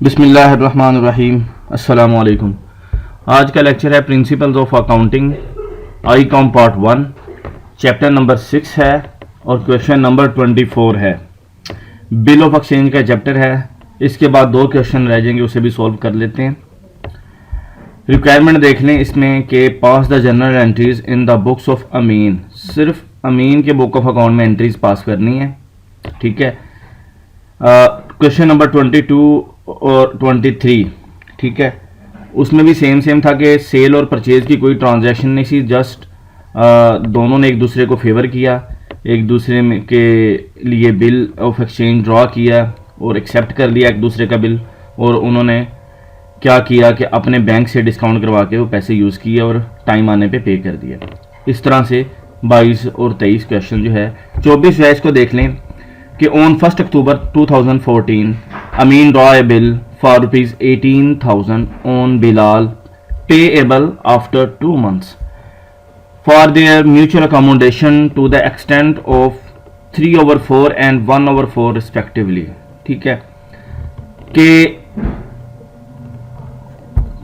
बिस्मिल्लाहिर्रहमानिर्रहीम। अस्सलामु अलैकुम। आज का लेक्चर है principles of accounting I com part 1, chapter number 6 है और क्वेश्चन नंबर 24 है। बिल ऑफ एक्सचेंज का चैप्टर है। इसके बाद 2 क्वेश्चन रह जाएंगे, उसे भी सॉल्व कर लेते हैं। रिक्वायरमेंट देख लें इसमें कि pass the general entries in the books of Amin. सिर्फ अमीन के बुक ऑफ अकाउंट में एंट्रीज पास करनी है, ठीक है। क्वेश्चन नंबर 22 और 23, ठीक है, उसमें भी सेम था कि सेल और परचेज की कोई ट्रांजैक्शन नहीं थी, जस्ट दोनों ने एक दूसरे को फेवर किया, एक दूसरे में के लिए बिल ऑफ एक्सचेंज ड्रॉ किया और एक्सेप्ट कर लिया एक दूसरे का बिल, और उन्होंने क्या किया कि अपने बैंक से डिस्काउंट करवा के वो पैसे यूज़ किए और टाइम आने पे पे कर दिया। इस तरह से 22 और 23 क्वेश्चन जो है। 24 है, इसको देख लें कि on 1 October 2014 Amin draw a bill for ₹18,000 on Bilal payable after 2 months for their mutual accommodation to the extent of 3/4 and 1/4 respectively. ठीक है कि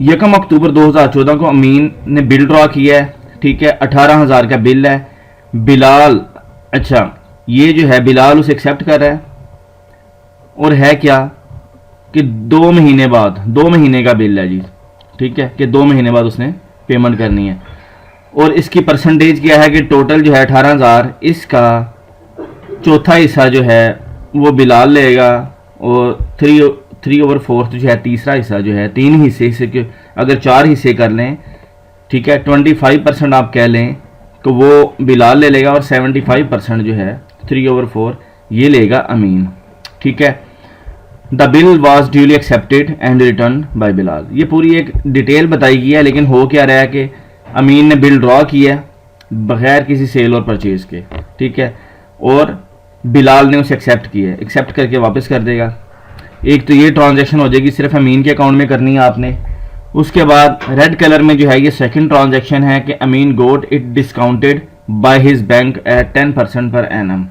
1 अक्टूबर 2014 को अमीन ने बिल ड्रॉ किया है, ठीक है, 18,000 का बिल है। बिलाल, अच्छा, ये जो है बिलाल उसे एक्सेप्ट कर रहा है और है क्या कि 2 महीने बाद, 2 महीने का बिल है जी, ठीक है, कि 2 महीने बाद उसने पेमेंट करनी है। और इसकी परसेंटेज क्या है कि टोटल जो है 18,000, इसका चौथा हिस्सा जो है वो बिलाल लेगा और 3/4 जो है तीसरा हिस्सा जो है, 3 हिस्से से अगर 4 हिस्से कर लें, ठीक है, 25% आप कह लें तो वो बिलाल ले लेगा और 75% जो है 3/4 ये लेगा अमीन, ठीक है। The bill was duly accepted and return by Bilal. ये पूरी एक डिटेल बताई गई है, लेकिन हो क्या रहा है कि अमीन ने बिल ड्रॉ किया बगैर किसी सेल और परचेज के, ठीक है, और बिलाल ने उसे एक्सेप्ट किया, एक्सेप्ट करके वापस कर देगा। एक तो ये ट्रांजैक्शन हो जाएगी, सिर्फ अमीन के अकाउंट में करनी है आपने। उसके बाद रेड कलर में जो है ये सेकंड ट्रांजैक्शन है कि Amin got it discounted by his bank at 10% per annum.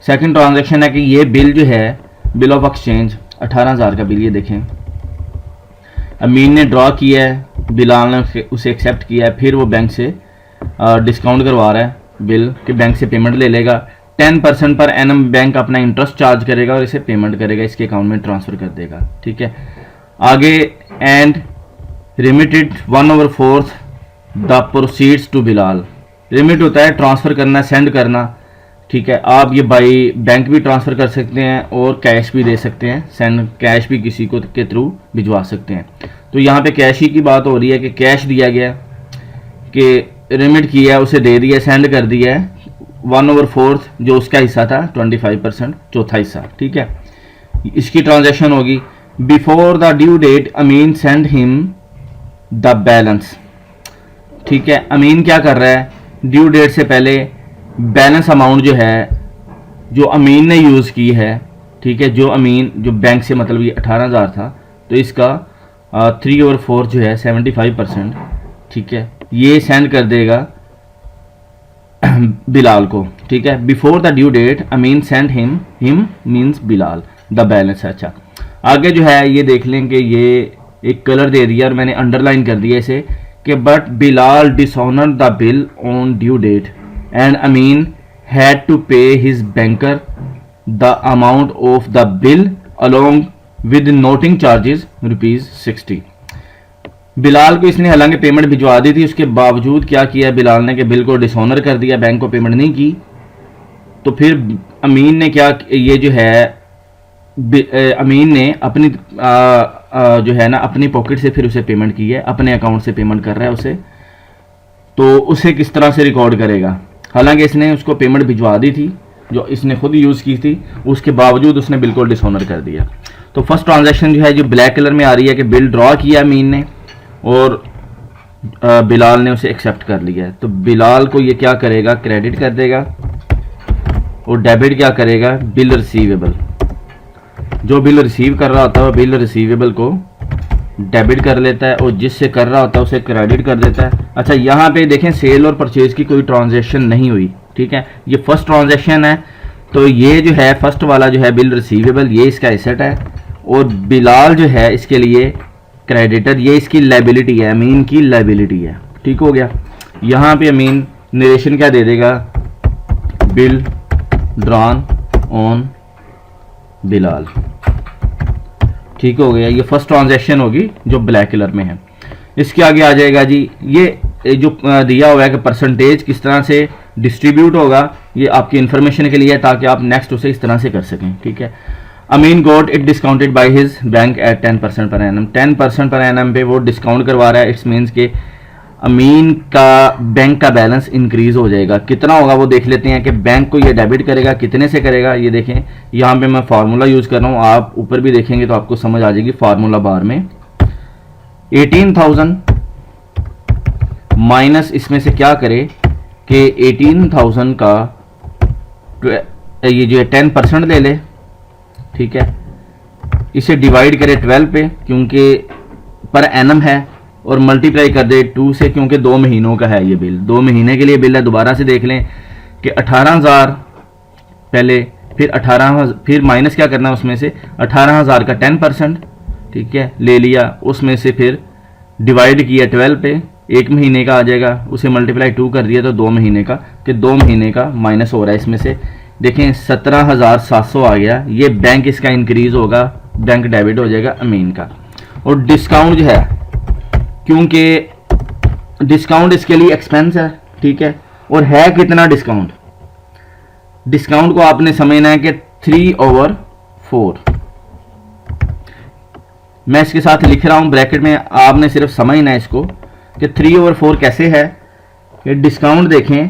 Second transaction है कि ये बिल जो है बिल ऑफ एक्सचेंज 18,000 का बिल, ये देखें, अमीन ने ड्रॉ किया है, बिलाल ने उसे एक्सेप्ट किया है, फिर वो बैंक से डिस्काउंट करवा रहा है बिल कि बैंक से पेमेंट ले लेगा। 10% पर एनम बैंक अपना इंटरेस्ट चार्ज करेगा और इसे पेमेंट करेगा, इसके अकाउंट में ट्रांसफ़र कर देगा, ठीक है। आगे and remitted 1/4 the proceeds to Bilal. Remit होता है ट्रांसफ़र करना, सेंड करना, ठीक है। आप ये बाई बैंक भी ट्रांसफ़र कर सकते हैं और कैश भी दे सकते हैं, सेंड कैश भी किसी को के थ्रू भिजवा सकते हैं। तो यहाँ पे कैश ही की बात हो रही है कि कैश दिया गया कि रिमिट किया है, उसे दे दिया, सेंड कर दिया है, 1/4 जो उसका हिस्सा था 25%, चौथा हिस्सा, ठीक है। इसकी ट्रांजैक्शन होगी before the due date Amin send him the balance, ठीक है। अमीन क्या कर रहा है, ड्यू डेट से पहले बैलेंस अमाउंट जो है जो अमीन ने यूज़ की है, ठीक है, जो अमीन जो बैंक से, मतलब ये 18,000 था, तो इसका 3/4 जो है 75%, ठीक है, ये सेंड कर देगा बिलाल को, ठीक है। Before the due date Amin send him means Bilal the balance. अच्छा, आगे जो है ये देख लें कि ये एक कलर दे दिया और मैंने अंडरलाइन कर दिया इसे कि but Bilal dishonour the bill on due date and Amin had to pay his banker the amount of the bill along with noting charges ₹60। Bilal को इसने हालांकि पेमेंट भिजवा दी थी, उसके बावजूद क्या किया बिलाल ने कि बिल को डिसऑनर कर दिया, बैंक को पेमेंट नहीं की। तो फिर अमीन ने क्या, ये जो है अमीन ने अपनी जो है ना अपनी पॉकेट से फिर उसे पेमेंट की है, अपने अकाउंट से पेमेंट कर रहा है उसे, तो उसे किस तरह से रिकॉर्ड करेगा। हालांकि इसने उसको पेमेंट भिजवा दी थी जो इसने खुद यूज़ की थी, उसके बावजूद उसने बिल्कुल डिसऑनर कर दिया। तो फर्स्ट ट्रांजैक्शन जो है जो ब्लैक कलर में आ रही है कि बिल ड्रॉ किया अमीन ने और बिलाल ने उसे एक्सेप्ट कर लिया है। तो बिलाल को ये क्या करेगा, क्रेडिट कर देगा और डेबिट क्या करेगा, बिल रिसीवेबल। जो बिल रिसीव कर रहा होता है वो बिल रिसीवेबल को डेबिट कर लेता है और जिससे कर रहा होता है उसे क्रेडिट कर देता है। अच्छा, यहाँ पे देखें सेल और परचेज की कोई ट्रांजैक्शन नहीं हुई, ठीक है, ये फर्स्ट ट्रांजैक्शन है। तो ये जो है फर्स्ट वाला जो है बिल रिसीवेबल, ये इसका एसेट है और बिलाल जो है इसके लिए क्रेडिटर, ये इसकी लाइबिलिटी है, अमीन की लाइबिलिटी है। ठीक हो गया। यहाँ पे अमीन नरेशन क्या दे देगा, बिल ड्रॉन ऑन बिलाल। ठीक हो गया। ये फर्स्ट ट्रांजैक्शन होगी जो ब्लैक कलर में है। इसके आगे आ जाएगा जी, ये जो दिया हुआ है कि परसेंटेज किस तरह से डिस्ट्रीब्यूट होगा, ये आपकी इन्फॉर्मेशन के लिए है ताकि आप नेक्स्ट उसे इस तरह से कर सकें। ठीक है। Amin got it discounted by his bank at 10% per annum. 10% per annum पे वो डिस्काउंट करवा रहा है। इट्स मीन्स के अमीन का बैंक का बैलेंस इंक्रीज हो जाएगा। कितना होगा वो देख लेते हैं कि बैंक को ये डेबिट करेगा, कितने से करेगा। ये देखें यहाँ पे मैं फार्मूला यूज कर रहा हूँ, आप ऊपर भी देखेंगे तो आपको समझ आ जाएगी फार्मूला बार में। 18,000 माइनस इसमें से क्या करे कि 18,000 का ये जो है 10% ले ले। ठीक है। इसे डिवाइड करे 12 पे क्योंकि पर एनम है, और मल्टीप्लाई कर दे 2 से क्योंकि 2 महीनों का है ये बिल, 2 महीने के लिए बिल है। दोबारा से देख लें कि 18,000 पहले, फिर 18,000, फिर माइनस क्या करना है उसमें से 18,000 का 10%। ठीक है, ले लिया, उसमें से फिर डिवाइड किया 12 पे, 1 महीने का आ जाएगा, उसे मल्टीप्लाई 2 कर दिया तो 2 महीने का, कि 2 महीने का माइनस हो रहा है इसमें से। देखें 17,700 आ गया। ये बैंक इसका इंक्रीज होगा, बैंक डेबिट हो जाएगा अमीन का। और डिस्काउंट जो है, क्योंकि डिस्काउंट इसके लिए एक्सपेंस है। ठीक है। और है कितना डिस्काउंट, डिस्काउंट को आपने समझना है कि 3/4। मैं इसके साथ लिख रहा हूं ब्रैकेट में, आपने सिर्फ समझना है इसको कि 3/4 कैसे है। कि डिस्काउंट देखें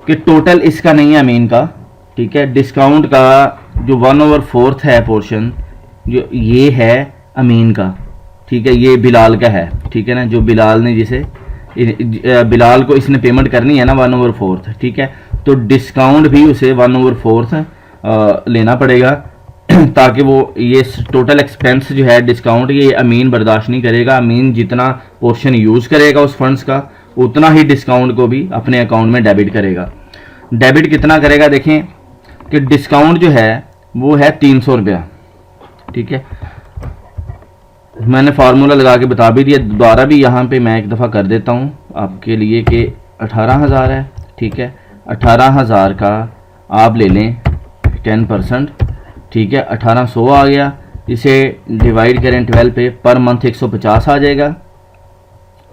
कि टोटल इसका नहीं है अमीन का। ठीक है। डिस्काउंट का जो 1/4 है पोर्शन, जो ये है अमीन का। ठीक है। ये बिलाल का है। ठीक है ना, जो बिलाल ने जिसे बिलाल को इसने पेमेंट करनी है ना 1/4। ठीक है। तो डिस्काउंट भी उसे 1/4 लेना पड़ेगा ताकि वो ये टोटल एक्सपेंस जो है डिस्काउंट, ये अमीन बर्दाश्त नहीं करेगा। अमीन जितना पोर्शन यूज़ करेगा उस फंड्स का, उतना ही डिस्काउंट को भी अपने अकाउंट में डेबिट करेगा। डेबिट कितना करेगा, देखें कि डिस्काउंट जो है वो है 300 रुपया। ठीक है। मैंने फार्मूला लगा के बता भी दिया, दोबारा भी यहाँ पे मैं एक दफ़ा कर देता हूँ आपके लिए कि 18,000 है। ठीक है। 18,000 का आप ले लें 10%। ठीक है। 1800 आ गया, इसे डिवाइड करें 12 पे, पर मंथ 150 आ जाएगा।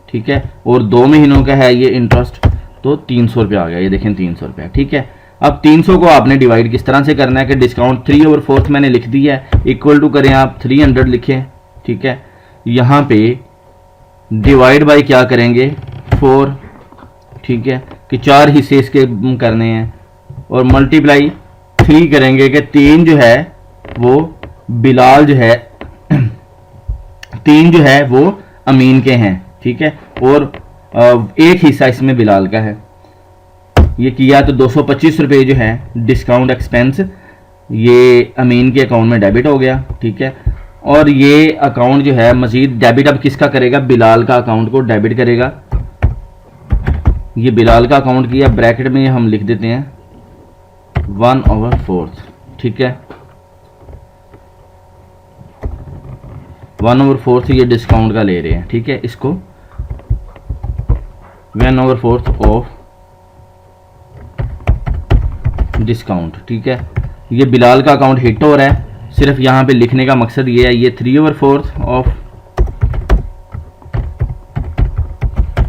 ठीक है। और 2 महीनों का है ये इंटरेस्ट, तो 300 रुपया आ गया। ये देखें 300 रुपया। ठीक है। अब 300 को आपने डिवाइड किस तरह से करना है कि डिस्काउंट 3/4 मैंने लिख दिया है, इक्वल टू करें आप 300 लिखें। ठीक है। यहाँ पे डिवाइड बाय क्या करेंगे 4। ठीक है, कि 4 हिस्से इसके करने हैं, और मल्टीप्लाई 3 करेंगे कि 3 जो है वो बिलाल जो है 3 जो है वो अमीन के हैं। ठीक है। और 1 हिस्सा इसमें बिलाल का है। ये किया तो 225 रुपये जो है डिस्काउंट एक्सपेंस ये अमीन के अकाउंट में डेबिट हो गया। ठीक है। और ये अकाउंट जो है मजीद डेबिट अब किसका करेगा, बिलाल का अकाउंट को डेबिट करेगा। ये बिलाल का अकाउंट किया, ब्रैकेट में हम लिख देते हैं 1/4। ठीक है। 1/4 ये डिस्काउंट का ले रहे हैं। ठीक है। इसको 1/4 ऑफ डिस्काउंट। ठीक है। ये बिलाल का अकाउंट हिट हो रहा है, सिर्फ यहाँ पे लिखने का मकसद ये है, ये 3/4 ऑफ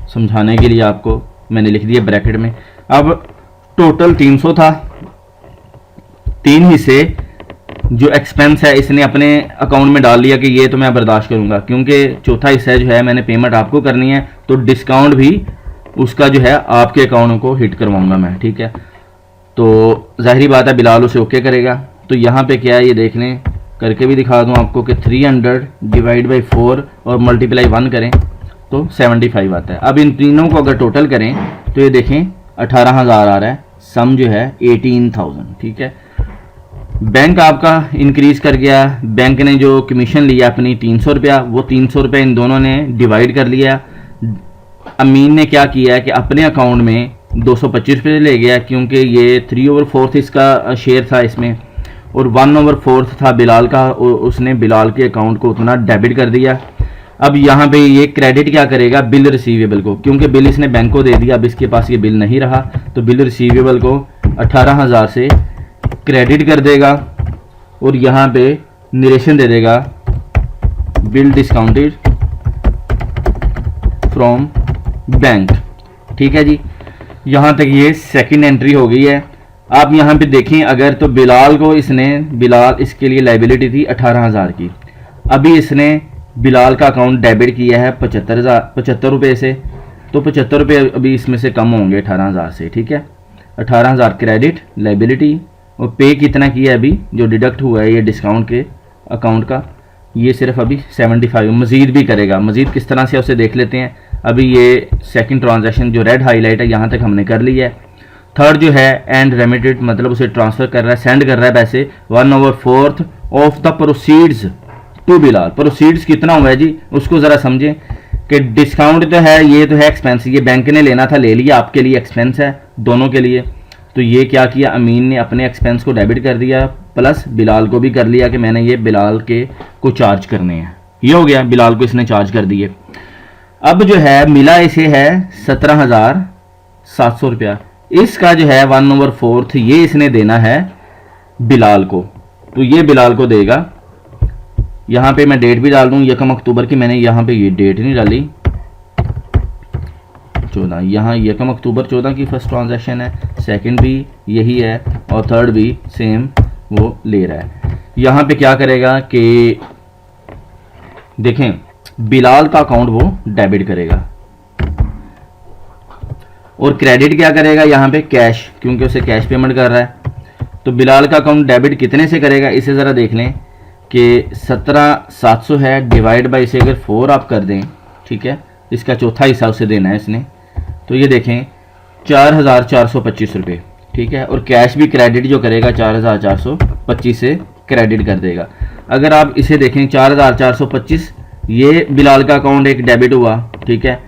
समझाने के लिए आपको मैंने लिख दिया ब्रैकेट में। अब टोटल 300 था, 3 हिस्से जो एक्सपेंस है इसने अपने अकाउंट में डाल लिया कि ये तो मैं बर्दाश्त करूंगा, क्योंकि चौथा हिस्सा जो है मैंने पेमेंट आपको करनी है, तो डिस्काउंट भी उसका जो है आपके अकाउंट को हिट करवाऊंगा मैं। ठीक है। तो जाहिर बात है बिलाल उसे ओके करेगा। तो यहाँ पे क्या है ये देख लें, करके भी दिखा दूँ आपको कि 300 डिवाइड बाई 4 और मल्टीप्लाई 1 करें तो 75 आता है। अब इन तीनों को अगर टोटल करें तो ये देखें 18,000 आ रहा है, सम जो है 18,000। ठीक है। बैंक आपका इंक्रीज कर गया, बैंक ने जो कमीशन लिया अपनी 300 रुपया, वो 300 रुपया इन दोनों ने डिवाइड कर लिया। अमीन ने क्या किया है कि अपने अकाउंट में 225 रुपये ले गया, क्योंकि ये 3/4 इसका शेयर था इसमें, और 1/4 था बिलाल का, और उसने बिलाल के अकाउंट को उतना डेबिट कर दिया। अब यहाँ पे ये क्रेडिट क्या करेगा, बिल रिसीवेबल को, क्योंकि बिल इसने बैंक को दे दिया, अब इसके पास ये बिल नहीं रहा, तो बिल रिसीवेबल को 18,000 से क्रेडिट कर देगा और यहाँ पे नरेशन दे देगा बिल डिस्काउंटेड फ्रॉम बैंक। ठीक है जी, यहाँ तक ये सेकंड एंट्री हो गई है। आप यहाँ पे देखें अगर, तो बिलाल को बिलाल इसके लिए लाइबिलिटी थी 18,000 की, अभी इसने बिलाल का अकाउंट डेबिट किया है 75 रुपये से, तो 75 रुपये अभी इसमें से कम होंगे 18,000 से। ठीक है, 18,000 क्रेडिट लाइबिलिटी, और पे कितना किया है अभी जो डिडक्ट हुआ है ये डिस्काउंट के अकाउंट का, ये सिर्फ अभी 75, मज़ीद भी करेगा। मज़ीद किस तरह से उसे देख लेते हैं। अभी ये सेकंड ट्रांजैक्शन जो रेड हाईलाइट है यहाँ तक हमने कर लिया है। थर्ड जो है एंड रेमिटेड, मतलब उसे ट्रांसफ़र कर रहा है, सेंड कर रहा है पैसे 1/4 of the proceeds to Bilal. Proceeds कितना हुआ है जी, उसको ज़रा समझें कि डिस्काउंट तो है, ये तो है एक्सपेंस, ये बैंक ने लेना था ले लिया, आपके लिए एक्सपेंस है दोनों के लिए। तो ये क्या किया, अमीन ने अपने एक्सपेंस को डेबिट कर दिया, प्लस बिलाल को भी कर लिया कि मैंने ये बिलाल के को चार्ज करने हैं, ये हो गया, बिलाल को इसने चार्ज कर दिए। अब जो है मिला इसे है 17,700 रुपया, इसका जो है 1/4 ये इसने देना है बिलाल को, तो ये बिलाल को देगा। यहाँ पे मैं डेट भी डाल दूँ 1 अक्टूबर की, मैंने यहाँ पे ये डेट नहीं डाली, 14, यहाँ 1 अक्टूबर 14 की फर्स्ट ट्रांजैक्शन है, सेकंड भी यही है और थर्ड भी सेम वो ले रहा है। यहाँ पे क्या करेगा कि देखें बिलाल का अकाउंट वो डेबिट करेगा और क्रेडिट क्या करेगा यहाँ पे कैश, क्योंकि उसे कैश पेमेंट कर रहा है। तो बिलाल का अकाउंट डेबिट कितने से करेगा, इसे ज़रा देख लें कि 17,700 है, डिवाइड बाई इसे अगर 4 आप कर दें, ठीक है, इसका चौथा हिस्सा उसे देना है इसने, तो ये देखें 4,425 रुपये। ठीक है, और कैश भी क्रेडिट जो करेगा 4,425 से क्रेडिट कर देगा। अगर आप इसे देखें 4,425 ये बिलाल का अकाउंट एक डेबिट हुआ, ठीक है,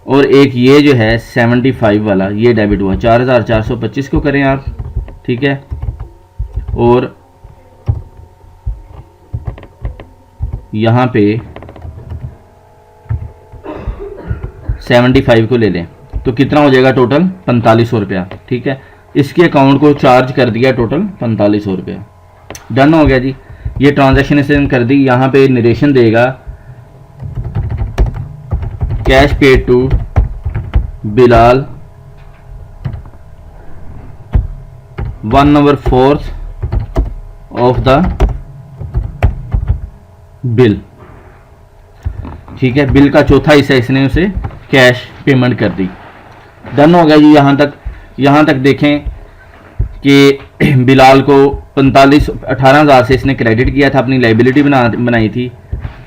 और एक ये जो है 75 वाला ये डेबिट हुआ, 4,425 को करें आप, ठीक है, और यहाँ पे 75 को ले लें तो कितना हो जाएगा टोटल 4500 रुपया। ठीक है, इसके अकाउंट को चार्ज कर दिया टोटल 4500 रुपया, डन हो गया जी। ये ट्रांजैक्शन इसने कर दी। यहाँ पे नरेशन देगा cash paid to Bilal 1/4 of the bill. ठीक है, बिल का चौथा हिस्सा इसने उसे कैश पेमेंट कर दी, डन हो गया जी। यहाँ तक देखें कि बिलाल को 18,000 से इसने क्रेडिट किया था, अपनी लाइबिलिटी बनाई थी,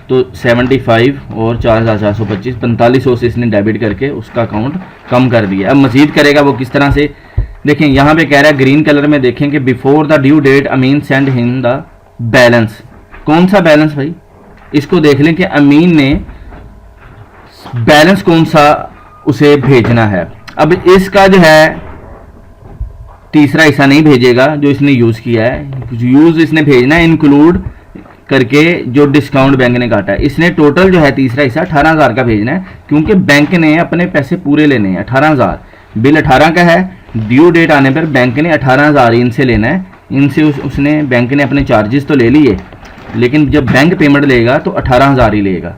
तो 75 और 4,425 4500 से इसने डेबिट करके उसका अकाउंट कम कर दिया। अब मजीद करेगा वो किस तरह से, देखें यहाँ पे कह रहा है ग्रीन कलर में, देखें कि before the due date Amin send him the balance. कौन सा बैलेंस भाई, इसको देख लें कि अमीन ने बैलेंस कौन सा उसे भेजना है। अब इसका जो है तीसरा हिस्सा नहीं भेजेगा जो इसने यूज़ किया है, यूज़ इसने भेजना है इंक्लूड करके जो डिस्काउंट बैंक ने काटा है। इसने टोटल जो है तीसरा हिस्सा 18,000 का भेजना है, क्योंकि बैंक ने अपने पैसे पूरे लेने हैं। 18,000 बिल 18 का है, ड्यू डेट आने पर बैंक ने 18,000 इनसे लेना है। इनसे उसने बैंक ने अपने चार्जेस तो ले लिए, लेकिन जब बैंक पेमेंट लेगा तो 18,000 ही लेगा।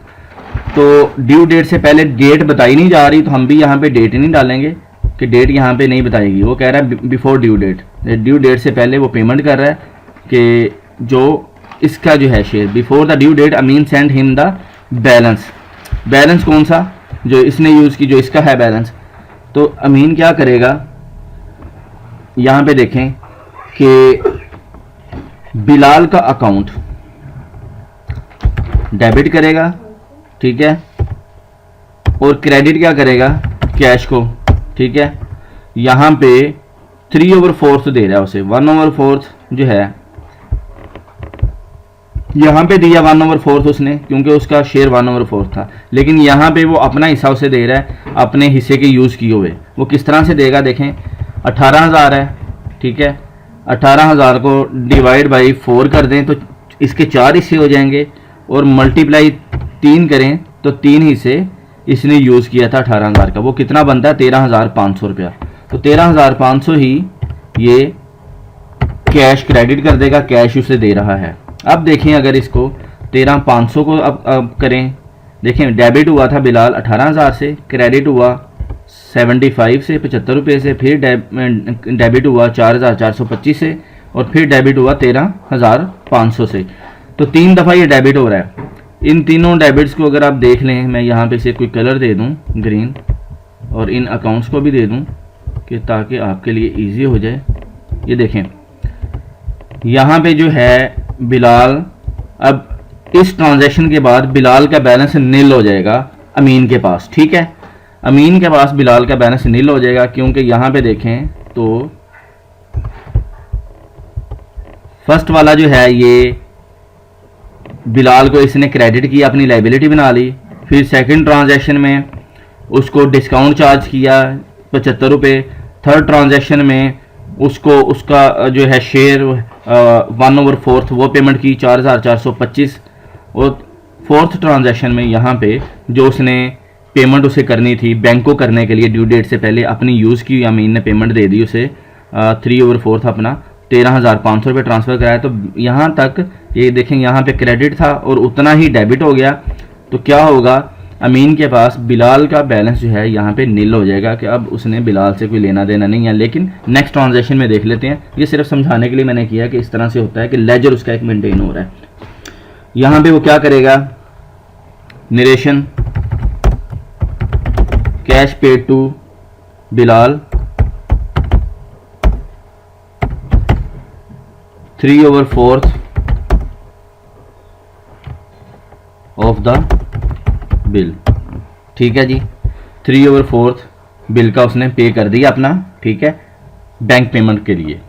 तो ड्यू डेट से पहले डेट बताई नहीं जा रही, तो हम भी यहाँ पे डेट नहीं डालेंगे कि डेट यहाँ पे नहीं बताएगी। वो कह रहा है before due date, due date से पहले वो पेमेंट कर रहा है कि जो इसका जो है share before the due date Amin send him the balance. Balance कौन सा, जो इसने यूज़ की, जो इसका है बैलेंस। तो अमीन क्या करेगा, यहाँ पे देखें कि बिलाल का अकाउंट डेबिट करेगा, ठीक है, और क्रेडिट क्या करेगा कैश को। ठीक है, यहाँ पे 3/4 दे रहा है उसे, 1/4 जो है यहाँ पे दिया 1/4 उसने, क्योंकि उसका शेयर 1/4 था, लेकिन यहाँ पे वो अपना हिस्सा उसे दे रहा है अपने हिस्से के यूज़ किए हुए। वो किस तरह से देगा देखें, 18,000 है, ठीक है, 18,000 को डिवाइड बाई 4 कर दें तो इसके 4 हिस्से हो जाएंगे, और मल्टीप्लाई 3 करें तो 3 हिस्से इसने यूज़ किया था 18,000 का। वो कितना बनता है? 13,500 रुपया। तो 13,500 ही ये कैश क्रेडिट कर देगा, कैश उसे दे रहा है। अब देखें अगर इसको 13,500 को अब करें, देखें डेबिट हुआ था बिलाल 18,000 से, क्रेडिट हुआ 75 से 75 रुपये से, फिर डेबिट हुआ 4,425 से, और फिर डेबिट हुआ 13,500 से। तो 3 दफ़ा ये डेबिट हो रहा है। इन तीनों डेबिट्स को अगर आप देख लें, मैं यहाँ पे से कोई कलर दे दूँ ग्रीन, और इन अकाउंट्स को भी दे दूँ कि ताकि आपके लिए इजी हो जाए। ये देखें यहाँ पे जो है बिलाल, अब इस ट्रांजैक्शन के बाद बिलाल का बैलेंस नील हो जाएगा अमीन के पास। ठीक है, अमीन के पास बिलाल का बैलेंस नील हो जाएगा, क्योंकि यहाँ पे देखें तो फर्स्ट वाला जो है ये बिलाल को इसने क्रेडिट किया, अपनी लाइबिलिटी बना ली। फिर सेकंड ट्रांजैक्शन में उसको डिस्काउंट चार्ज किया 75 रुपये। थर्ड ट्रांजैक्शन में उसको उसका जो है शेयर 1/4 वो पेमेंट की 4,425। और फोर्थ ट्रांजैक्शन में यहाँ पे जो उसने पेमेंट उसे करनी थी बैंक को करने के लिए ड्यू डेट से पहले अपनी यूज़ की अमीन ने पेमेंट दे दी उसे 3/4 अपना 13,500 रुपये ट्रांसफ़र कराया। तो यहाँ तक ये देखें यहाँ पे क्रेडिट था और उतना ही डेबिट हो गया। तो क्या होगा, अमीन के पास बिलाल का बैलेंस जो है यहाँ पे नील हो जाएगा कि अब उसने बिलाल से कोई लेना देना नहीं है। लेकिन नेक्स्ट ट्रांजैक्शन में देख लेते हैं, ये सिर्फ समझाने के लिए मैंने किया कि इस तरह से होता है कि लेजर उसका एक मेंटेन हो रहा है। यहाँ पे वो क्या करेगा, narration cash paid to Bilal 3/4 of the bill. ठीक है जी, 3/4 बिल का उसने पे कर दिया अपना। ठीक है, बैंक पेमेंट के लिए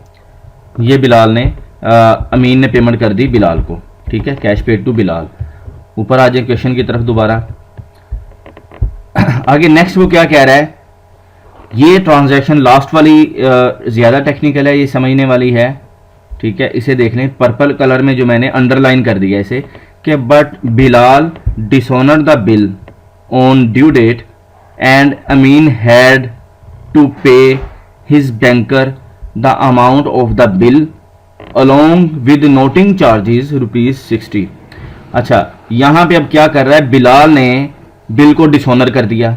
ये बिलाल ने अमीन ने पेमेंट कर दी बिलाल को। ठीक है, कैश पेड टू बिलाल। ऊपर आ जाए क्वेश्चन की तरफ दोबारा। आगे नेक्स्ट वो क्या कह रहा है, ये ट्रांजैक्शन लास्ट वाली ज़्यादा टेक्निकल है, ये समझने वाली है। ठीक है, इसे देख लें, पर्पल कलर में जो मैंने अंडरलाइन कर दिया इसे कि but Bilal dishonour the bill on due date and Amin had to pay his banker the amount of the bill along with noting charges ₹60। अच्छा, यहाँ पे अब क्या कर रहा है, बिलाल ने बिल को डिसऑनर कर दिया।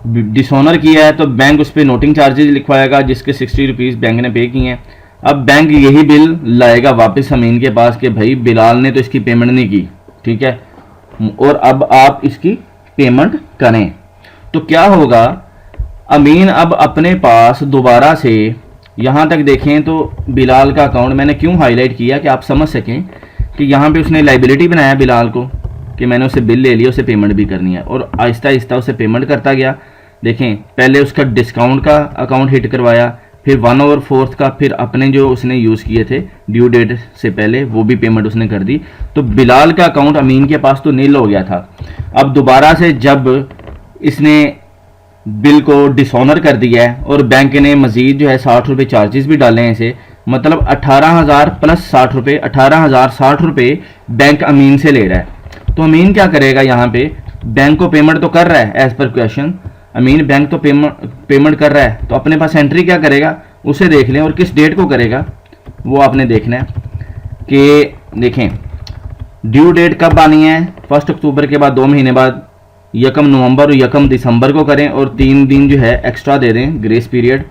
डिसऑनर किया है तो बैंक उस पर नोटिंग चार्जेस लिखवाएगा जिसके 60 रुपीज़ बैंक ने पे किए हैं। अब बैंक यही बिल लाएगा वापस अमीन के पास कि भाई बिलाल ने तो इसकी पेमेंट नहीं की। ठीक है, और अब आप इसकी पेमेंट करें। तो क्या होगा, अमीन अब अपने पास दोबारा से, यहाँ तक देखें तो बिलाल का अकाउंट मैंने क्यों हाईलाइट किया कि आप समझ सकें कि यहाँ पे उसने लाइबिलिटी बनाया बिलाल को कि मैंने उसे बिल ले लिया, उसे पेमेंट भी करनी है, और आहिस्ता आहिस्ता उसे पेमेंट करता गया। देखें, पहले उसका डिस्काउंट का अकाउंट हिट करवाया, फिर 1/4 का, फिर अपने जो उसने यूज़ किए थे ड्यू डेट से पहले वो भी पेमेंट उसने कर दी। तो बिलाल का अकाउंट अमीन के पास तो नील हो गया था। अब दोबारा से जब इसने बिल को डिसऑनर कर दिया है और बैंक ने मज़ीद जो है 60 रुपये चार्जेस भी डाले हैं इसे, मतलब 18,000 प्लस 60 रुपये, 18,060 रुपये बैंक अमीन से ले रहा है। तो अमीन क्या करेगा, यहाँ पे बैंक को पेमेंट तो कर रहा है एज पर क्वेश्चन, अमीन बैंक तो पेमेंट कर रहा है, तो अपने पास एंट्री क्या करेगा उसे देख लें, और किस डेट को करेगा वो आपने देखना है कि देखें ड्यू डेट कब आनी है, 1 अक्टूबर के बाद 2 महीने बाद 1 नवंबर और 1 दिसंबर को करें, और 3 दिन जो है एक्स्ट्रा दे दें ग्रेस पीरियड।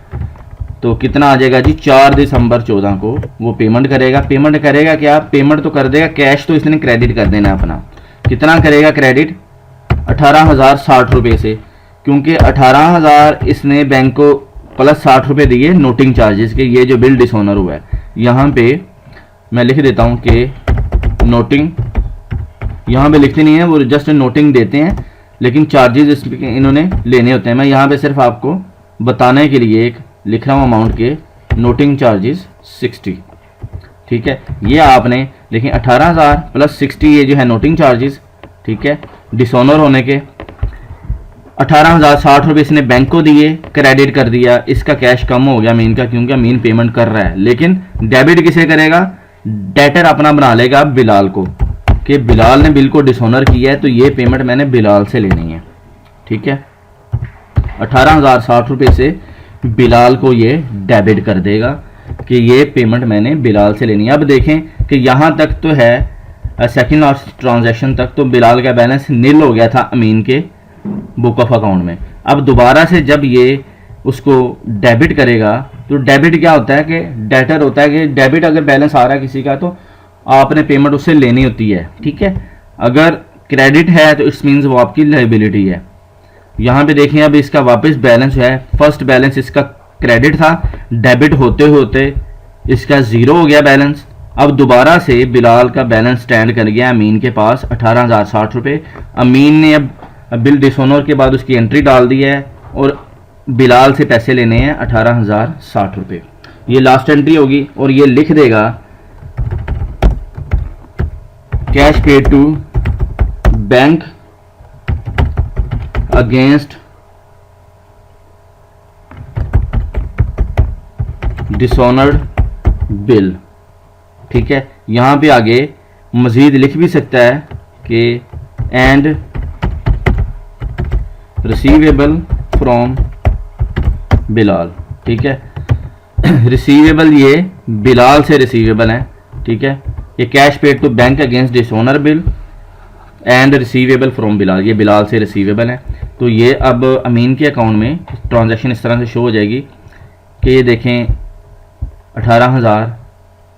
तो कितना आ जाएगा जी, 4 दिसंबर 14 को वो पेमेंट करेगा। पेमेंट करेगा क्या, पेमेंट तो कर देगा, कैश तो इसने क्रेडिट कर देना अपना। कितना करेगा क्रेडिट, 18,060 रुपये से, क्योंकि 18,000 इसने बैंक को प्लस 60 रुपये दिए नोटिंग चार्जेस के, ये जो बिल डिसऑनर हुआ है। यहाँ पे मैं लिख देता हूँ कि नोटिंग, यहाँ पे लिखते नहीं है, वो जस्ट नोटिंग देते हैं, लेकिन चार्जेस इन्होंने लेने होते हैं। मैं यहाँ पे सिर्फ आपको बताने के लिए एक लिख रहा हूँ अमाउंट के, नोटिंग चार्जेस 60। ठीक है, ये आपने देखें 18,000 प्लस 60, ये जो है नोटिंग चार्जेस। ठीक है, डिसऑनर होने के। 18,060 रुपये इसने बैंक को दिए, क्रेडिट कर दिया, इसका कैश कम हो गया अमीन का, क्योंकि अमीन पेमेंट कर रहा है। लेकिन डेबिट किसे करेगा? डेटर अपना बना लेगा बिलाल को, कि बिलाल ने बिल को डिसऑनर किया है तो ये पेमेंट मैंने बिलाल से लेनी है। ठीक है, 18,060 रुपये से बिलाल को ये डेबिट कर देगा कि ये पेमेंट मैंने बिलाल से लेनी है। अब देखें कि यहाँ तक तो है सेकंड लास्ट ट्रांजैक्शन तक तो बिलाल का बैलेंस नील हो गया था अमीन के बुक ऑफ अकाउंट में। अब दोबारा से जब ये उसको डेबिट करेगा तो डेबिट क्या होता है कि डेटर होता है कि डेबिट अगर बैलेंस आ रहा है किसी का तो आपने पेमेंट उससे लेनी होती है। ठीक है, अगर क्रेडिट है तो इट्स मीन्स वो आपकी लायबिलिटी है। यहाँ पे देखें अब इसका वापस बैलेंस है, फर्स्ट बैलेंस इसका क्रेडिट था, डेबिट होते होते इसका ज़ीरो हो गया बैलेंस। अब दोबारा से बिलाल का बैलेंस स्टैंड कर गया अमीन के पास 18,060 रुपये। अमीन ने अब बिल डिसऑनर के बाद उसकी एंट्री डाल दी है और बिलाल से पैसे लेने हैं 18,060 रुपये। ये लास्ट एंट्री होगी और ये लिख देगा cash paid to bank against dishonoured bill. ठीक है, यहां पे आगे मजीद लिख भी सकता है कि एंड रिसीवेबल फ्रॉम बिलाल। ठीक है, रिसीवेबल ये बिलाल से रिसीवेबल है। ठीक है, ये cash paid to bank against dishonour bill and receivable from Bilal, ये बिलाल से रिसीवेबल है। तो ये अब अमीन के अकाउंट में ट्रांजैक्शन इस तरह से शो हो जाएगी कि ये देखें 18,000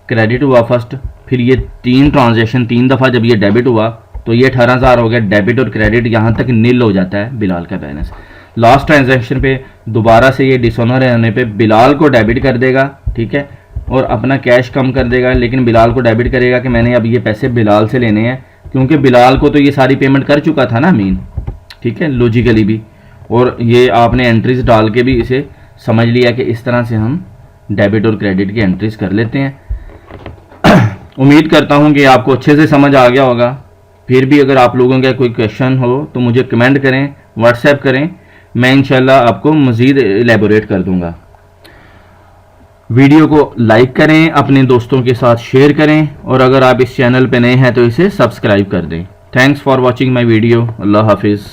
क्रेडिट हुआ फर्स्ट, फिर ये 3 ट्रांजैक्शन 3 दफ़ा जब ये डेबिट हुआ तो ये 18,000 हो गया डेबिट और क्रेडिट, यहाँ तक नील हो जाता है बिलाल का बैलेंस। लास्ट ट्रांजैक्शन पे दोबारा से ये डिसऑनर होने पे बिलाल को डेबिट कर देगा। ठीक है, और अपना कैश कम कर देगा, लेकिन बिलाल को डेबिट करेगा कि मैंने अब ये पैसे बिलाल से लेने हैं, क्योंकि बिलाल को तो ये सारी पेमेंट कर चुका था ना अमीन। ठीक है, लॉजिकली भी, और ये आपने एंट्रीज डाल के भी इसे समझ लिया कि इस तरह से हम डेबिट और क्रेडिट की एंट्रीज कर लेते हैं। उम्मीद करता हूँ कि आपको अच्छे से समझ आ गया होगा। फिर भी अगर आप लोगों का कोई क्वेश्चन हो तो मुझे कमेंट करें, व्हाट्सएप करें, मैं इंशाल्लाह आपको मज़ीद एलेबोरेट कर दूंगा। वीडियो को लाइक करें, अपने दोस्तों के साथ शेयर करें, और अगर आप इस चैनल पे नए हैं तो इसे सब्सक्राइब कर दें। Thanks for watching my video. अल्लाह हाफिज़।